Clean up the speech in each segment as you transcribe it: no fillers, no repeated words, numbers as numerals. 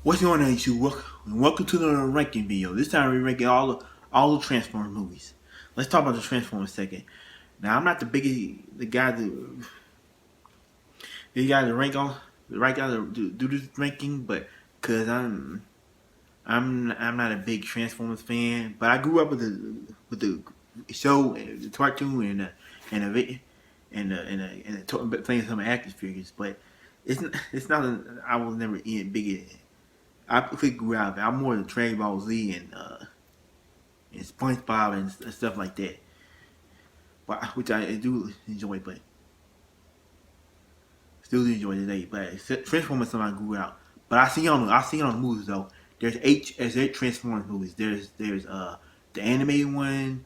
What's going on, YouTube? Welcome to the ranking video. This time we're ranking all the Transformers movies. Let's talk about the Transformers second. Now I'm not the guy to rank all the right guy to do this ranking, but because I'm not a big Transformers fan, but I grew up with the show, the cartoon, and playing some action figures. But it's not. I was never in big. I grew out. I'm more than Dragon Ball Z and SpongeBob and stuff like that. But which I do enjoy, but still do enjoy today. But Transformers something I grew out. But I see on the movies though. There's eight Transformers movies. There's the animated one,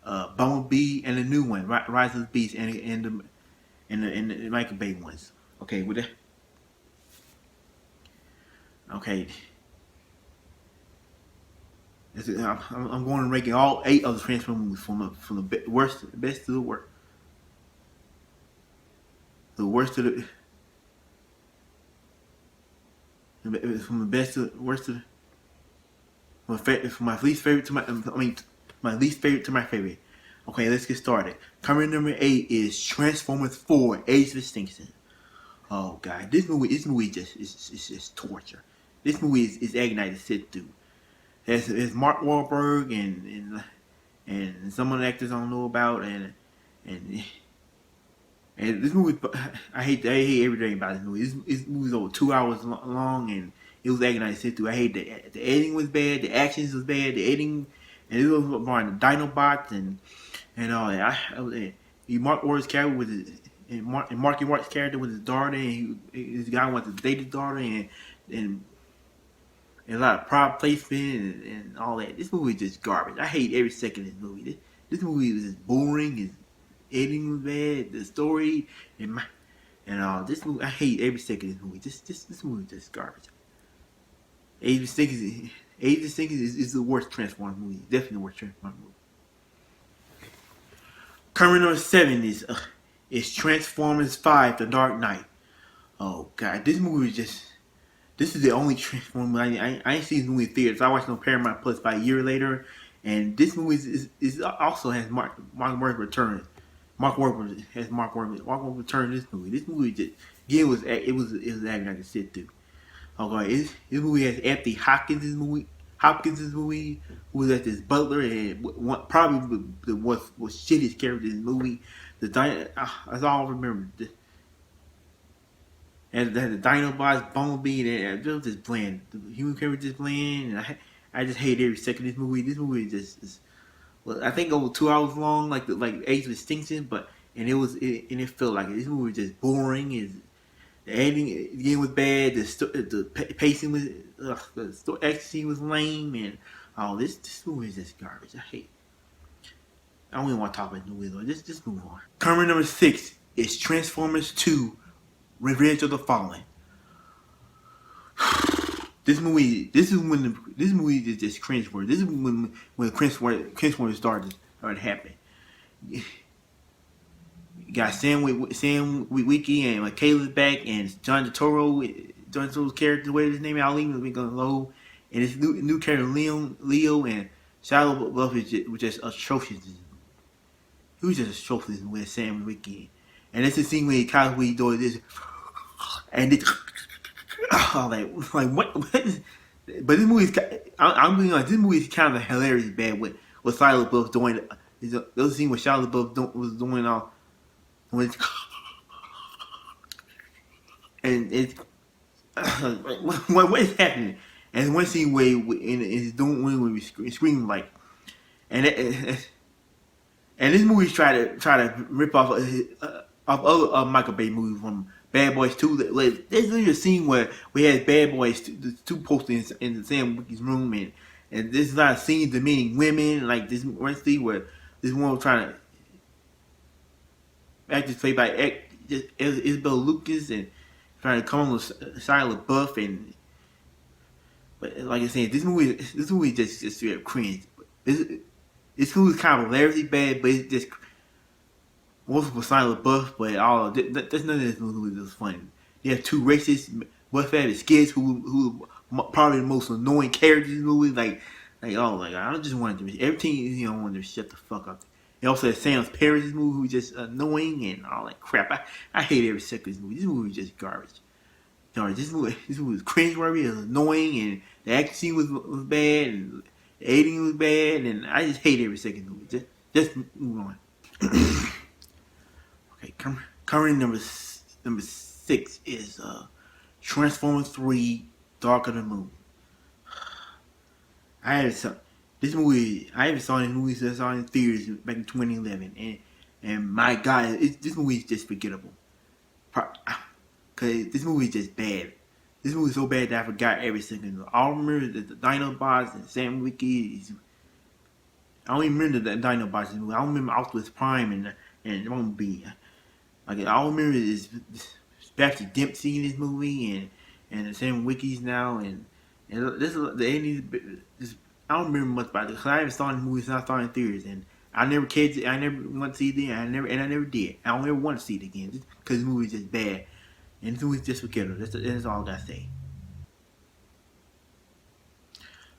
Bumblebee, and the new one, Rise of the Beast, and the Michael Bay ones. Okay, with that. Okay. I'm going to ranking all eight of the Transformers movies from the best to the worst. The worst to the from the best to the worst to the, from my least favorite to my least favorite to my favorite. Okay, let's get started. Coming number 8 is Transformers 4: Age of Extinction. Oh god, this movie is just torture. This movie is agony to sit through. It's Mark Wahlberg and some of the actors I don't know about and this movie, I hate everything about this movie. This movie's over 2 hours long, and it was agonizing to sit through. I hate the editing was bad, the actions was bad, the editing, and it was more the Dinobots and all that. Mark Wahlberg's character with and Marky Mark's character with his daughter, and this guy wants to date his daughter, and a lot of prop placement and all that. This movie is just garbage. I hate every second of this movie. This movie was just boring. Editing was bad, the story, and this movie, I hate every second of this movie. This movie is just garbage. Age of Extinction is the worst Transformers movie. Definitely the worst Transformers movie. Current number 7 is Transformers 5: The Dark Knight. Oh god, this movie this is the only Transformers I ain't seen this movie in theaters. I watched it on Paramount Plus about a year later, and this movie is also has Mark Wahlberg return. Mark Wahlberg returned this movie. This movie just again was acting like to sit through. Okay, this movie has Anthony Hopkins. This movie, who was at this butler and probably the was shittiest character in the movie. That's all I remember. And the Dinobots, Bumblebee, and it was just bland. The human character just bland, and I just hate every second of this movie. This movie is well, I think over 2 hours long, like Age of Extinction, and it felt like it. This movie was just boring. The editing again was bad. The pacing was the action was lame, and this movie is just garbage. I don't even want to talk about the movie though. Just move on. Current number 6 is Transformers 2: Revenge of the Fallen. This movie is just cringeworthy. This is when cringeworthy started happening. You got Sam Witwicky and Michaela's back, and John Turturro's character, what is his name? I'll even go low, and this new character Leo and Shia LaBeouf was just atrocious. He was just atrocious with Sam Witwicky, and it's the scene where he doing this, and it. Like what? But this movie's I'm being like this movie's kind of hilarious bad with Shia LaBeouf doing. Those scene where Shia LaBeouf was doing all when and it's what is happening? And one scene where it's doing when we scream like and this movie's try to rip off other Michael Bay movies from Bad Boys 2. There's a scene where we had Bad Boys 2 posters in Sam Wickie's room, and there's a lot of scenes demeaning women, like this one scene where this one was trying to act played by Isabel Lucas and trying to come on with Shia LaBeouf, but like I said, this movie just straight up cringe. This movie's kind of hilariously bad, but it's just most for Shia LaBeouf, but there's none of this movie that's funny. You have two racist, butt-fatted skids who probably the most annoying characters in the movie. I just wanted to everything wanted to shut the fuck up. And also Sam's parents movie who was just annoying and all that crap. I hate every second of this movie. This movie was just garbage. This movie was cringeworthy, it was annoying, and the action scene was bad, and the editing was bad, and I just hate every second of the movie. Just move on. Okay, current number 6 is Transformers 3: Dark of the Moon. I haven't saw this movie since I saw it in theaters back in 2011, and my God, this movie is just forgettable. Cause this movie is just bad. This movie is so bad that I forgot every single. I remember the Dinobots and Sam Wiki. I don't even remember the Dinobots in the movie. I don't remember Optimus Prime and Bumblebee. Like I don't remember this Sebastian Dempsey in this movie and the Sam Wikis now and this the ending. I don't remember much about it because I haven't started the movie since I started in theaters and I never cared. I never want to see it again. I never did. I don't ever want to see it again because the movie is just bad. And this movie is just forgettable. That's all I gotta say.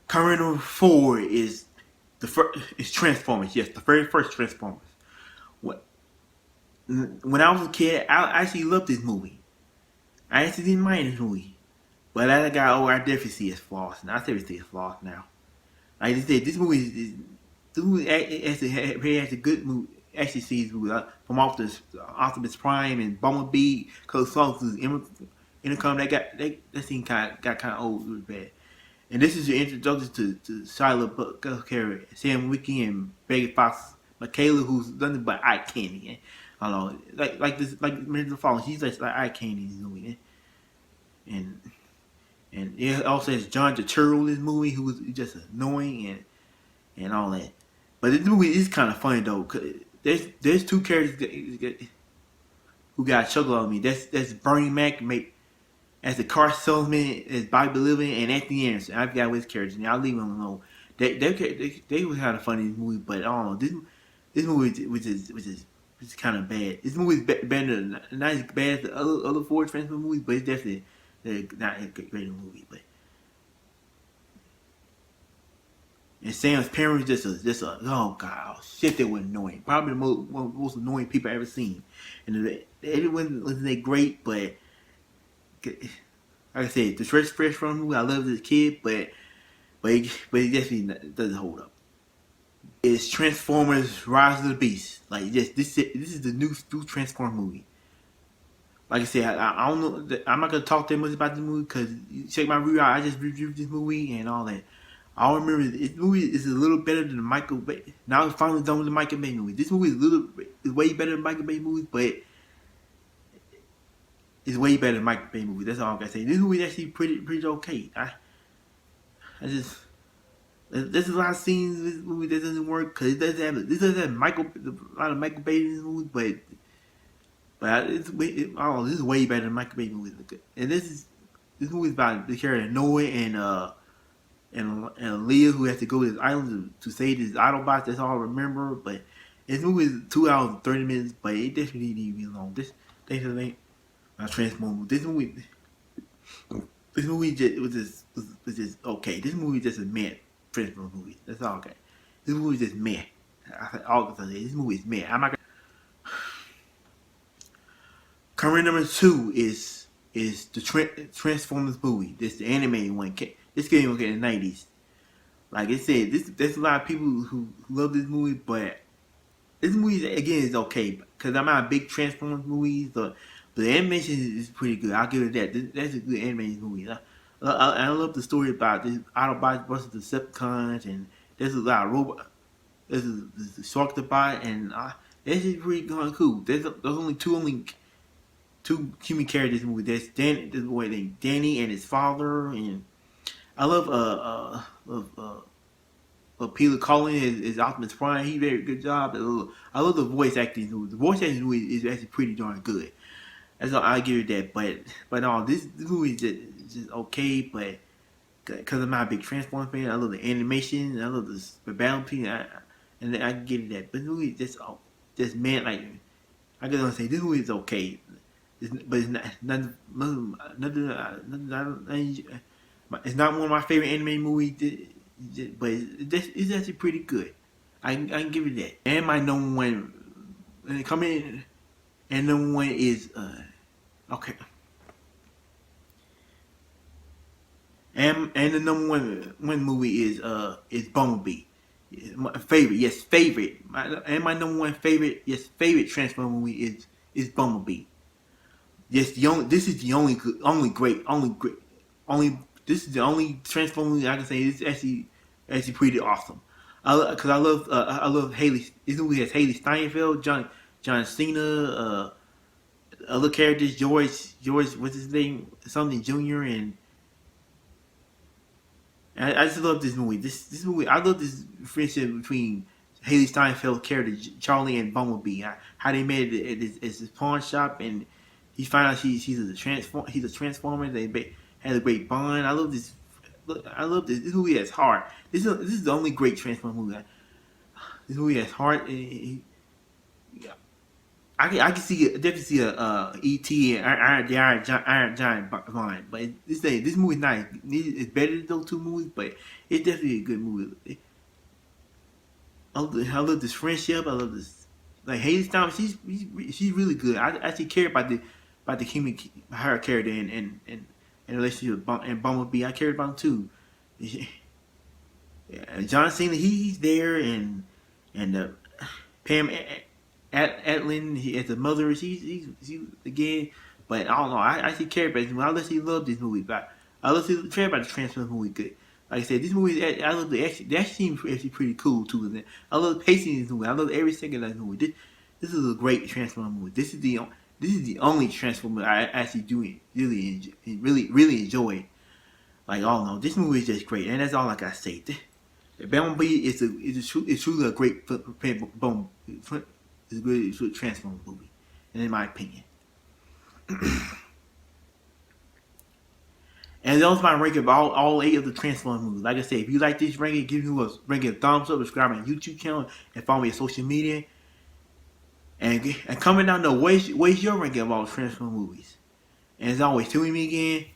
Current number 4 is Transformers. Yes, the very first Transformers. When I was a kid, I actually loved this movie. I actually didn't mind this movie. But as I got older, I definitely see its flaws. And I definitely see its flaws now. Like I said, this movie actually has a good movie. Actually, sees movie from Optimus Prime and Bumblebee, cause songs intercom that scene got kind of old, really bad. And this is your introduction to Shia LaBeouf, Sam Wiki, and Megan Fox, Michaela, who's nothing but eye candy. I don't know, like Miranda Fallen, she's like eye candy in this movie. And it also has John Turturro in this movie, who was just annoying and all that. But this movie is kind of funny though. Cause there's two characters who got chuckle on me. That's Bernie Mac as the car salesman, as Bobby Living, and Anthony Anderson. I forgot which characters. And I'll leave them alone. They were kind of funny in this movie, but I don't know. This movie was just kind of bad. This movie is better, not as bad as the other four Transformers movies, but it's definitely not a great movie. But and Sam's parents just oh god, shit, they were annoying. Probably one of the most annoying people I ever seen. And everyone wasn't that great, but like I said, the fresh from movie I loved as a kid, but it definitely doesn't hold up. It's Transformers: Rise of the Beast. Like this is the new Transformers movie. Like I said, I don't know. I'm not gonna talk that much about the movie because check my review out. I just reviewed this movie and all that. I remember this movie is a little better than the Michael Bay. Now it's finally done with the Michael Bay movie. This movie is way better than Michael Bay movies, but it's way better than Michael Bay movies. That's all I gotta say. This movie is actually pretty okay. There's a lot of scenes in this movie that doesn't work because it doesn't have a lot of Michael Bay in this movie, but this is way better than Michael Bay movies. And this movie is about the character Noah and Leah who has to go to this island to save his Autobots. That's all I remember. But this movie is 2 hours and 30 minutes, but it definitely needs to be long. This ain't Transformers. This movie was just okay. This movie just a meh Transformers movie. That's all okay. This movie is just meh. All I can say, this movie is meh. I'm not gonna... Current number 2 is the Transformers movie. This the animated one. This came in the 90s. Like I said, there's a lot of people who love this movie, but this movie again is okay because I'm not a big Transformers movies, but the animation is pretty good. I'll give it that. That's a good animated movie. I love the story about this Autobots versus the Decepticons, and there's a lot of robot. There's a Sharktobot, and that's just pretty cool. There's only two human characters in the movie. There's Danny and his father, and I love Peter Cullen is Optimus Prime. He did a good job. I love the voice acting. The voice acting is actually pretty darn good. That's all I give it that. But no, this movie is just okay. But because I'm not a big Transformers fan, I love the animation. I love the battle scene, and I can give it that. But this movie just man, like I gotta say, this movie is okay. But it's not nothing. It's not one of my favorite anime movies, but it's actually pretty good. I can give it that. And my number one, coming, and number one is okay. And the number one movie is Bumblebee. My favorite, yes, favorite. My number one favorite, yes, favorite Transformer movie is Bumblebee. Yes, this is the only great. This is the only Transformer movie I can say is actually pretty awesome. Because I love Haley. This movie has Haley Steinfeld, John Cena, other characters, George, what's his name, something Junior, and I just love this movie. This movie, I love this friendship between Haley Steinfeld character Charlie and Bumblebee. How they met at his pawn shop, and he found out he's a transformer. They had a great bond. I love this. I love this. This movie has heart. This is the only great Transformer movie. This movie has heart. I can definitely see a E.T. and Iron Giant line, but this movie not. It's better than those two movies, but it's definitely a good movie. I love this friendship. I love this, like Haley Steinfeld. She's really good. I actually care about the human, her character and relationship and Bumblebee. I care about him too. Yeah, John Cena, he's there, and Pam Adlin as the mother, she's again. But I don't know. I actually care about this movie. I actually love this movie. But I actually care about the Transformers movie. Good. Like I said, this movie, I love the action. The action seems actually pretty cool too. I love the pacing in this movie. I love every second of this movie. This is a great Transformers movie. This is the only Transformers I actually really enjoy. Like, oh no, this movie is just great, and that's all I gotta say. The Bumblebee is truly a great it's a good Transformers movie, and in my opinion. And that was my ranking of all 8 of the Transformers movies. Like I said, if you like this ranking, give me a thumbs up, subscribe to my YouTube channel, and follow me on social media. And comment down below, where's your ranking of all the Transformers movies. And as always, tune me again.